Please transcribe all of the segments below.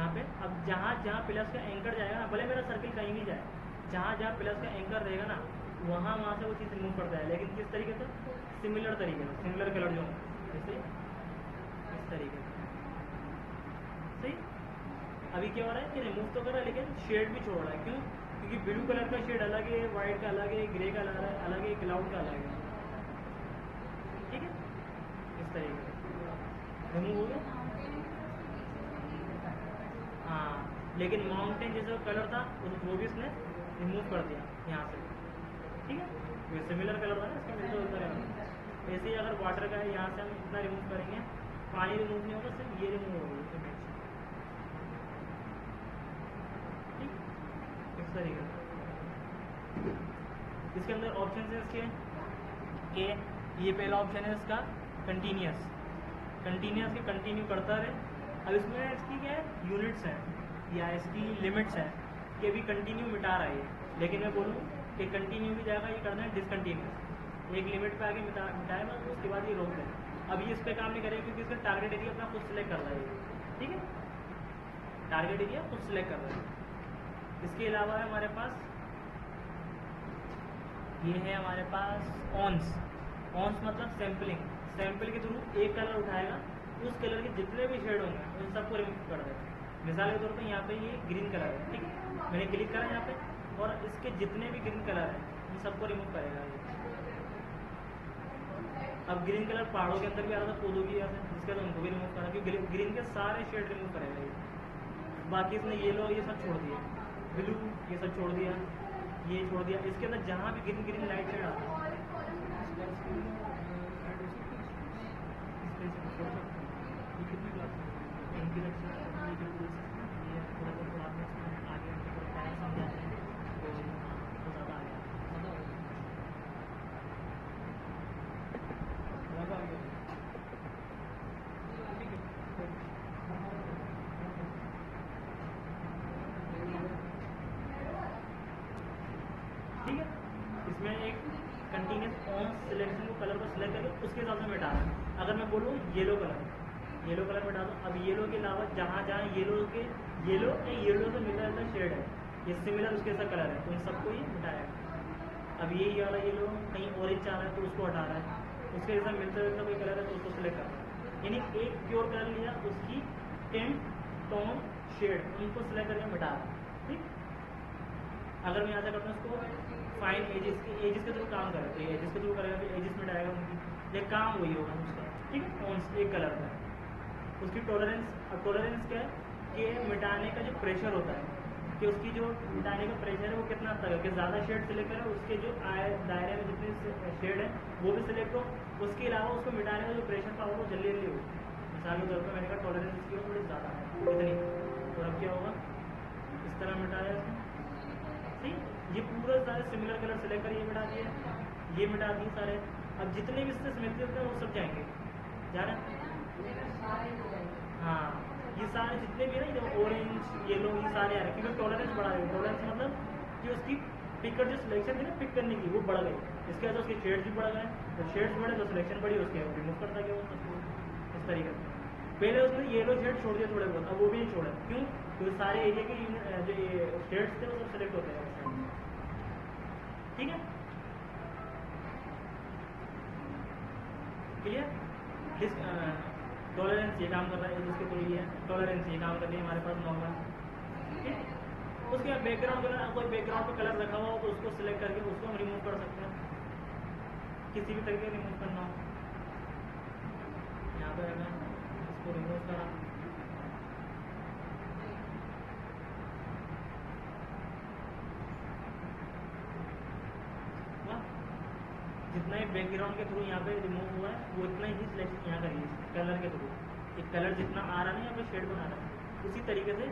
यहाँ पे। अब जहाँ जहाँ प्लस का एंकर जाएगा ना, भले मेरा सर्किल कहीं भी जाए, जहाँ जहाँ प्लस का एंकर रहेगा ना वहाँ से वो चीज़ रिमूव करता है। लेकिन किस तरीके से? सिमिलर तरीके से, सिमिलर कलर जो है जैसे इस तरीके से। सही। अभी क्या हो रहा है कि रिमूव तो कर रहा है लेकिन शेड भी छोड़ रहा है। क्यों? क्योंकि ब्लू कलर का शेड अलग है, वाइट का अलग है, ग्रे का अलग है, क्लाउड का अलग है। ठीक है, इस तरीके से रिमूव हो गया। हाँ, लेकिन माउंटेन जैसा कलर था वो भी इसने रिमूव कर दिया यहाँ से। ठीक है, ये सिमिलर कलर था ना, इसका मिलता जुलता कलर। ऐसे ही अगर वाटर का है, यहाँ से हम इतना रिमूव करेंगे, पानी रिमूव नहीं होगा, सिर्फ ये रिमूव होगी इमेज। ठीक, इस तरीके से। इसके अंदर ऑप्शन है इसके कि ये पहला ऑप्शन है इसका कंटिन्यूस के कंटिन्यू करता रहे। अब इसमें इसकी क्या है, यूनिट्स हैं या इसकी लिमिट्स हैं कि अभी कंटिन्यू मिटा रहा है ये। लेकिन मैं बोलूँ कि कंटिन्यू भी जाएगा, ये करना है डिसकंटिन्यूस। एक लिमिट पे आगे मिटाएगा, उसके बाद ये रोक देगा। अब ये इस पर काम नहीं करेगा क्योंकि इसका टारगेट एरिया अपना खुद सिलेक्ट कर रहा है। ठीक है, टारगेट एरिया खुद सिलेक्ट कर रहा है। इसके अलावा है हमारे पास, ये है हमारे पास ऑन्स मतलब सैंपल के थ्रू एक कलर उठाएगा, उस कलर के जितने भी शेड होंगे उन सबको रिमूव कर देगा। मिसाल के तौर पे यहाँ पे ये ग्रीन कलर है, ठीक है, मैंने क्लिक करा यहाँ पे और इसके जितने भी ग्रीन कलर हैं उन सबको रिमूव करेगा ये। अब ग्रीन कलर पहाड़ों के अंदर भी आ रहा था, पौधों की वजह से, इसके तो उनको भी रिमूव करा क्योंकि ग्रीन के सारे शेड रिमूव करेगा ये। बाकी इसने येलो ये सब छोड़ दिया, ब्लू ये सब छोड़ दिया, ये छोड़ दिया। इसके अंदर जहाँ भी ग्रीन लाइट शेड आता है ठीक है। इसमें एक कंटिन्यूस ऑन सिलेक्शन को कलर को सिलेक्ट करके उसके हिसाब से मिटा रहा है। अगर मैं बोलूँ येलो कलर मिटा दो। अब येलो के अलावा जहाँ जहाँ येलो से मिलता जुलता शेड है, ये सिमिलर उसके साथ कलर है, तो उन सबको ये मिटाएगा। अब ये वाला येलो कहीं ऑरेंज आ रहा है तो उसको हटा रहा है, उसके साथ मिलता जुलता कोई कलर है तो उसको सिलेक्ट कर रहा है। यानी एक प्योर कलर लिया, उसकी टिंट, टोन, शेड उनको सिलेक्ट करके मिटा रहा है। ठीक, अगर मैं यहाँ से करता हूँ उसको फाइन एजेस के थ्रू काम करें तो एजेस के थ्रू करेगा, फिर एजेस मिटाएगा उनकी, ये काम वही होगा उसका। ठीक है, कौन एक कलर का उसकी टॉलरेंस क्या है कि मिटाने का जो प्रेशर होता है, कि उसकी जो मिटाने का प्रेशर है वो कितना तक है, कि ज़्यादा शेड सिलेक्ट करें, उसके जो दायरे में जितने शेड है वो भी सिलेक्ट हो, उसके अलावा उसको मिटाने का जो प्रेशर पावर वो जल्दी हो। मिसाल के तौर पर मैंने कहा टॉलरेंस की थोड़ी ज़्यादा है, इतनी, तो अब क्या होगा, इस तरह मिटाया इसमें। ठीक, ये पूरा सारे सिमिलर कलर सिलेक्ट कर ये मिटा दिए, ये मिटा दिए सारे। अब जितने भी इससे सिमिलर होते हैं वो सब जाएंगे, जा रहे हैं। हाँ, ये सारे जितने भी है ना, ऑरेंज, येलो, ये सारे आ रहे हैं क्योंकि टॉलरेंस बढ़ा गई। टॉलरेंस मतलब कि उसकी पिकर जो सिलेक्शन थी ना पिक करने की, वो बढ़ गई। इसके बाद उसके शेड्स भी बढ़ गए, तो शेड्स बढ़े तो सिलेक्शन बढ़ी, उसके रिमूव करता गया वो सबको इस तरीके से। पहले उसने येलो शेड छोड़ दिया थोड़े बहुत, अब वो भी नहीं छोड़ा। क्यों? क्योंकि सारे एरिया के जो ये शेड्स थे वो सब सिलेक्ट होते हैं। ठीक है, क्लियर? टॉलरेंस ये काम कर रहा है, जिसके थ्रू ये टॉलरेंस ये काम कर रही है हमारे पास नॉर्मल। ठीक है, उसके बाद बैकग्राउंड कलर, कोई बैकग्राउंड पे कलर रखा हुआ हो तो उसको सिलेक्ट करके उसको हम रिमूव कर सकते हैं, किसी भी तरीके रिमूव करना हो। यहाँ पर मैं इसको रिमूव करा, जितना ही बैकग्राउंड के थ्रू यहाँ पे रिमूव हुआ है वो इतना ही सिलेक्शन यहाँ करिए कलर के थ्रू। एक कलर जितना आ रहा है यहाँ पे शेड बना रहा है, उसी तरीके से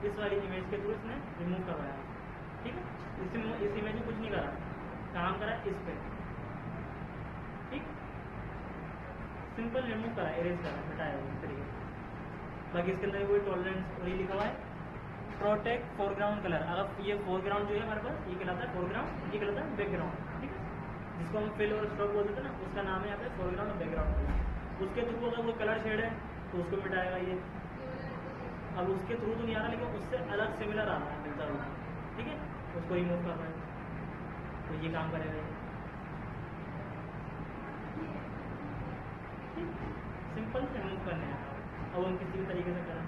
इस वाली इमेज के थ्रू इसने रिमूव करवाया है। ठीक है, इस इमेज में कुछ नहीं करा, काम करा इस पे। ठीक, सिंपल रिमूव करा, इरेज करा, हटाया इस तरीके से। बाकी इसके अंदर वही टॉलरेंस वही लिखा हुआ है, प्रोटेक्ट फोरग्राउंड कलर। अगर ये फोरग्राउंड जो है हमारे पास ये कहलाता है फोरग्राउंड, ये कहलाता है बैकग्राउंड। ठीक है, जिसको हम फिल और स्ट्रोक बोलते थे ना, उसका नाम है यहाँ पे फोरग्राउंड और बैकग्राउंड। उसके थ्रू अगर वो कलर शेड है तो उसको मिटाएगा ये। अब उसके थ्रू तो नहीं आ रहा, लेकिन उससे अलग सिमिलर आ रहा है मिलता हुआ, ठीक है, उसको रिमूव कर रहा है, तो ये काम करेगा। सिंपल रिमूव करने हैं, अब हम किसी भी तरीके से करें।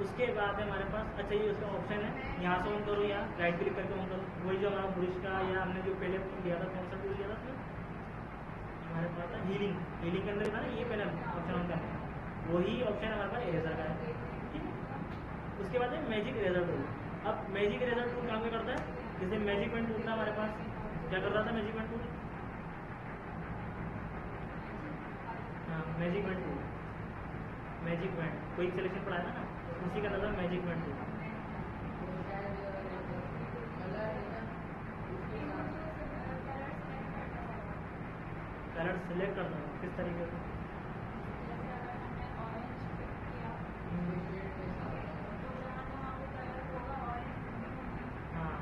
उसके बाद है हमारे पास, अच्छा ये उसका ऑप्शन है, यहाँ से ऑन करो या राइट क्लिक करके ऑन करो, वही जो हमारा ब्रश का या हमने जो पहले लिया था, कौन सा टूल लिया था उसमें हमारे पास था हीलिंग, हीलिंग के अंदर था ना ये पहले ऑप्शन ऑन करना, वही ऑप्शन हमारे पास इरेजर का है, ठीक है। उसके बाद है मैजिक इरेजर टूल। अब मैजिक इरेजर टूल काम क्या करता है, जैसे मैजिक पेन टूल था हमारे पास, क्या कर रहा था मैजिक पेन टूल, हाँ magic pen tool, magic pen कोई सिलेक्शन पढ़ाया था ना, उसी का नाम था magic pen tool. Colour select करना है किस तरीके से, हाँ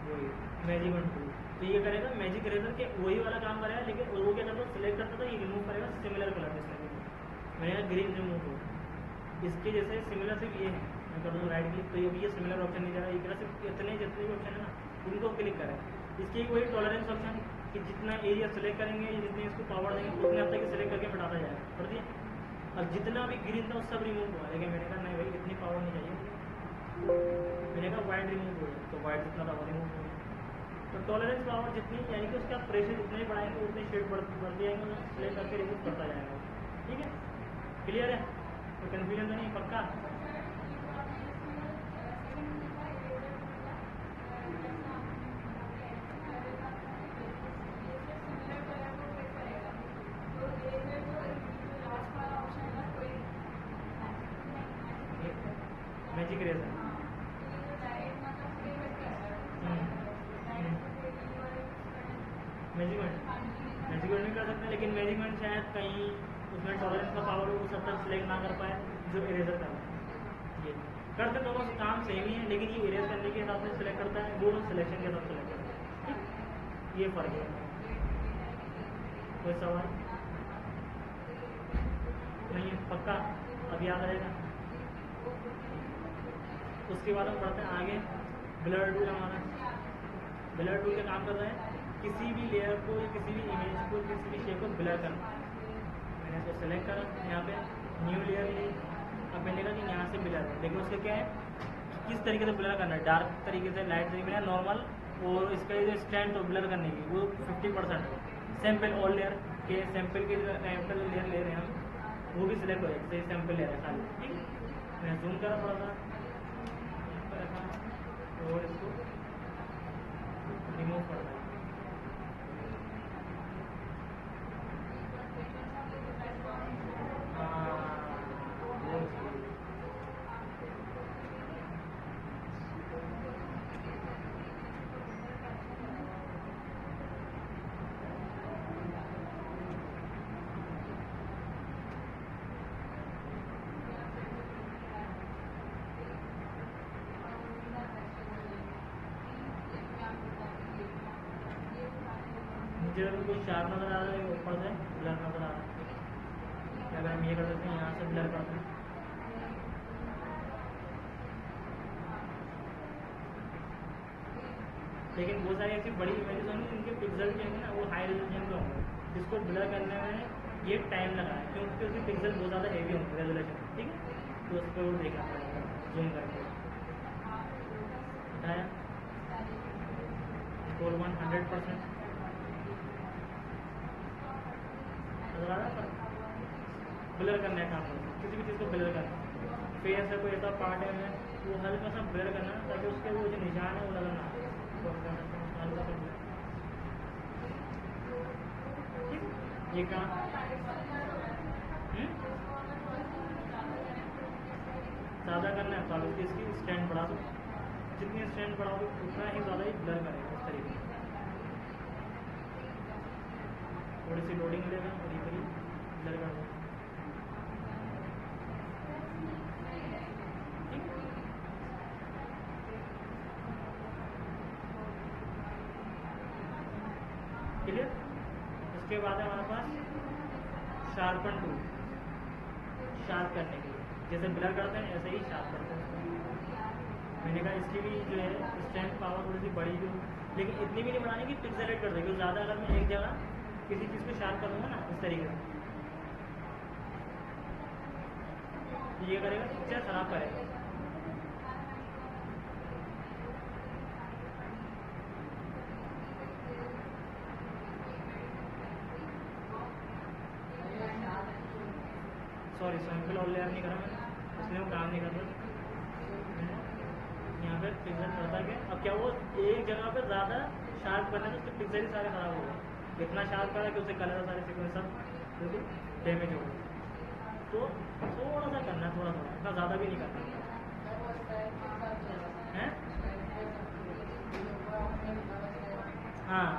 वही मैजिक पेन टूल, तो ये करेगा मैजिक इरेजर के वही वाला काम करेगा, लेकिन वो क्या करता है सिलेक्ट करता था, ये रिमूव करेगा सिमिलर कलर जिसमें मैंने ग्रीन रिमूव हो, इसके जैसे सिमिलर सिर्फ ये है, मैं कर दूँ राइट क्लिक तो ये सिमिलर ऑप्शन नहीं जा रहा, ये सिर्फ इतने जितने भी ऑप्शन है ना उनको क्लिक करें। इसकी वही टॉलरेंस ऑप्शन कि जितना एरिया सेलेक्ट करेंगे, जितनी इसको पावर देंगे उतने हद तक सेलेक्ट करके हटाता जाएगा, कर दिया। अब जितना भी ग्रीन था वो सब रिमूव हुआ, लेकिन मैंने कहा नहीं भाई इतनी पावर नहीं चाहिए, मैंने कहा वाइट रिमूव हो, तो वाइट जितना था वो रिमूव हो गया। तो टॉलरेंस पावर जितनी, यानी कि उसका प्रेशर जितने ही बढ़ाएंगे उतने शेड बढ़ते जाएंगे, सेलेक्ट करके रिमूव करता जाएगा, ठीक है, क्लियर है, तो कन्फ्यूजन तो नहीं, पक्का। मैजिक इरेजर मैजिक नहीं कर सकते, लेकिन मैजिक में शायद कहीं उसमें टॉलरेंस का पावर वो सब तक सिलेक्ट ना कर पाए जो इरेजर कर रहा है। ये करते दोनों काम सेम ही है, लेकिन ये इरेज करने के हिसाब से सिलेक्ट करता है, वो सिलेक्शन के हिसाब से सिलेक्ट करता है, ठीक, ये फर्क है। कोई सवाल नहीं है, पक्का अब याद रहेगा। उसके बाद हम पढ़ते हैं आगे ब्लर टूल। हमारा ब्लर टूल का काम कर रहा है किसी भी लेयर को या किसी भी इमेज को, किसी भी शेप को ब्लर करना। मैंने इसको सेलेक्ट करा, यहाँ पे न्यू लेयर ली, अब मैंने कहा कि यहाँ से ब्लर है, लेकिन उसका क्या है किस तरीके से ब्लर करना है, डार्क तरीके से, लाइट तरीके से, नॉर्मल, और इसका जो स्टैंड हो ब्लर करने की वो 50% सैम्पल ऑल लेयर के, सैम्पल के सैम्पल लेयर ले रहे हैं हम, वो भी सिलेक्ट हो जाए, जैसे सैम्पल लेयर है खाली, ठीक। मैंने जूम करा थोड़ा सा और इसको रिमूव कर रहा है। मुझे अगर कोई शार्प नज़र आ रहा है ऊपर से ब्लर नज़र आ रहा है, अगर हम ये कर सकते हैं यहाँ से ब्लर करते हैं, लेकिन बहुत सारी ऐसी बड़ी इमेजेस होंगी जिनके पिक्सल जो है ना वो हाई रेजोल्यूशन के होंगे, जिसको ब्लर करने में ये टाइम लगा है क्योंकि उसके पिक्सल बहुत ज़्यादा हेवी होंगे रेजोल्यूशन, ठीक है, तो उस पर वो देखना पड़ेगा जूम करके। बताया गोल 100% ब्लर करने का काम, किसी भी चीज़ को ब्लर करना, फेस है कोई ऐसा पार्ट है वो हल्का सा ब्लर करना ताकि उसके वो जो निशान है वो नजर ना आए, तो हल्का सा ब्लर, ये काम ज़्यादा करना है तो इसकी स्टैंड बढ़ा दो, जितनी स्टैंड बढ़ाओगे उतना ही ज़्यादा ही ब्लर करेगा इस तरीके से, थोड़ी सी लोडिंग लेगा और ये करिए ब्लर कर दो, क्लियर। उसके बाद है हमारे पास शार्पन टूल, शार्प करने के लिए। जैसे ब्लर करते हैं ऐसे ही शार्प करते हैं। मैंने कहा इसकी भी जो है स्ट्रेंथ पावर थोड़ी सी बड़ी भी, लेकिन इतनी भी नहीं बढ़ानी कि पिक्सेलेट कर देगी ज़्यादा। अगर मैं एक जगह किसी चीज़ को शार्प करूँगा ना इस तरीके से, ये करेगा पिक्चर खराब करेगा। सॉरी सैंपल और लेयर नहीं करा मैंने, इसलिए वो काम नहीं कर रहा। यहाँ पे पिक्सल करता क्या, अब क्या वो एक जगह पे ज़्यादा शार्प करना है तो उसके पिक्सल ही सारे खराब हो गए। इतना शार्प करा कि उससे कलर सारे सीक्वेंस सब बिल्कुल डैमेज हो गए। तो थोड़ा सा करना है, थोड़ा थोड़ा, इतना ज़्यादा भी नहीं करना है। हाँ,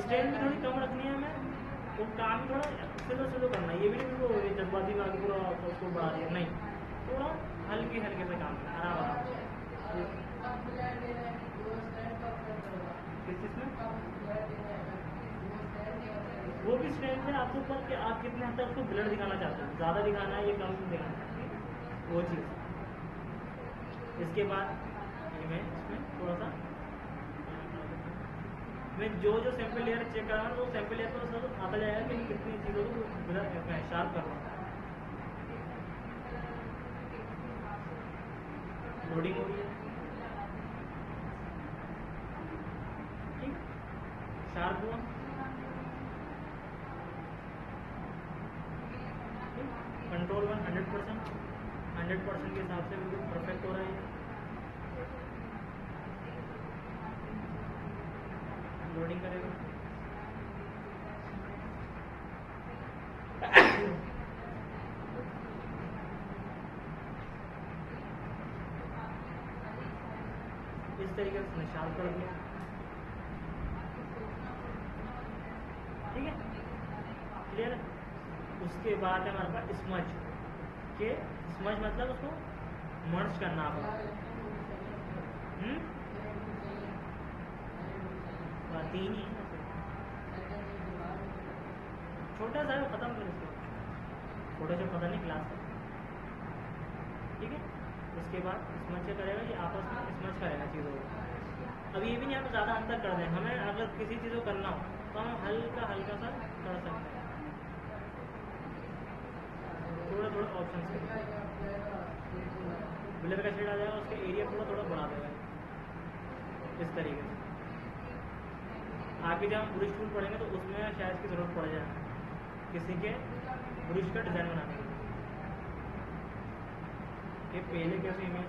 स्ट्रेंथ भी थोड़ी कम रखनी है हमें, वो काम भी थोड़ा स्लो स्लो करना है। ये भी नहीं बिल्कुल जज्बाती में आगे पूरा उसको बढ़ा दिया, नहीं, थोड़ा हल्के हल्के से काम करना, आराम आराम से। किस चीज़ में वो भी स्ट्रेंथ है आपके ऊपर कि आप कितने हद तक उसको ब्लर दिखाना चाहते हैं, ज़्यादा दिखाना है या कम दिखाना है, वो चीज़। इसके बाद मैं इसमें थोड़ा सा मैं जो सैंपल लेयर चेक कर रहा हूँ, तो सैंपल लेयर पर सब आता जाएगा कि मैं कितनी चीज़ों को शार्प कर रहा हूँ। लोडिंग हो रही है, ठीक, शार्प हुआ, कंट्रोल 100% के हिसाब से बिल्कुल परफेक्ट हो रहा है। लोडिंग करेगा, इस तरीके से शार्प कर दिया, ठीक है, क्लियर है। उसके बाद है हमारे पास स्मज के, स्मज मतलब उसको मर्ज करना आपको, बात ही नहीं है, छोटा सा है, खत्म कर इसको, छोटा सा पता नहीं क्लास का, ठीक है। उसके बाद स्मज क्या करेगा, ये आपस में स्मज करेगा चीज़ों को। अब ये भी नहीं हमें ज़्यादा अंतर कर दें, हमें अगर किसी चीज़ को करना हो तो हम हल्का हल्का सा कर सकते हैं, थोड़ा थोड़ा ऑप्शन से ब्लर का शेड आ जाएगा, उसके एरिया थोड़ा थोड़ा बढ़ा देगा इस तरीके से। आगे जब हम ब्रश टूल पढ़ेंगे तो उसमें शायद की ज़रूरत पड़ जाए किसी के ब्रश का डिज़ाइन बनाने के लिए। पहले कैसे इमेज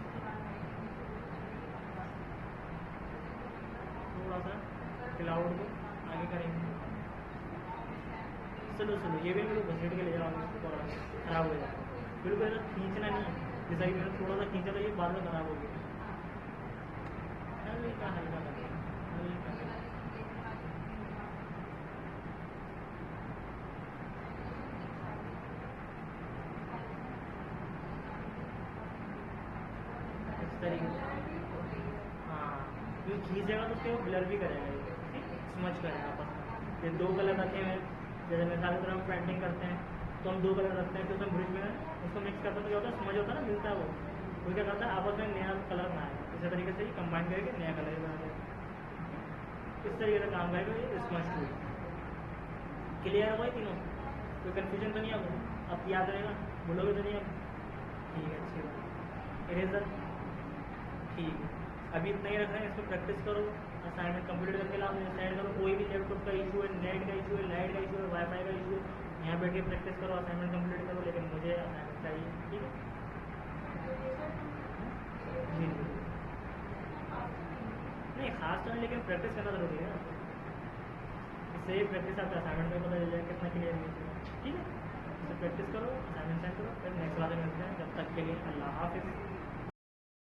थोड़ा सा क्लाउड को आगे करेंगे, चलो ये भी मेरे घसीट के ले जाओ, खराब हो जाएगा। बिल्कुल ऐसा खींचना नहीं है, जैसा कि मैंने थोड़ा सा खींचा था ये बाद में खराब हो गया। हल्का हल्का करना, इस तरीके से। हाँ, ये खींचेगा तो उसके ब्लर भी करेगा, स्मच करेगा आपस में। ये दो कलर रखे हैं, जैसे मिसाल की तरह हम पेंटिंग करते हैं तो हम दो कलर रखते हैं, तो उसमें ब्रिज में उसको मिक्स करते हैं तो क्या होता है, समझ होता है ना, मिलता है वो क्या करता है आपस में नया कलर बनाएगा। इसी तरीके से ही कंबाइन करके नया कलर ही बना देगा, इस तरीके से काम करेगा ये स्मच टूल। क्लियर होगा तीनों, कोई कन्फ्यूजन तो नहीं आपको, अब याद रहेगा, बोलोगे तो नहीं आप, ठीक है, अच्छी बात। इरेजर ठीक है, अभी इतना ही रख रहे हैं, इसको प्रैक्टिस करो, असाइनमेंट कंप्लीट करके लाओ, सेंड करो। कोई भी लैपटॉप का इशू है, नेट का इशू है, लाइट का इशू है, वाईफाई का इशू है, यहाँ बैठ के प्रैक्टिस करो, असाइनमेंट कंप्लीट करो, लेकिन मुझे असाइनमेंट चाहिए, ठीक है जी। नहीं खास तो नहीं, लेकिन प्रैक्टिस करना जरूरी है ना, इससे प्रैक्टिस आपका असाइनमेंट में पता चल जाए कितना क्लियर है, ठीक है। इससे प्रैक्टिस करो, असाइनमेंट सेंड करो, फिर नेक्स्ट क्लास में मिलते हैं, जब तक के लिए अल्लाह हाफिज़।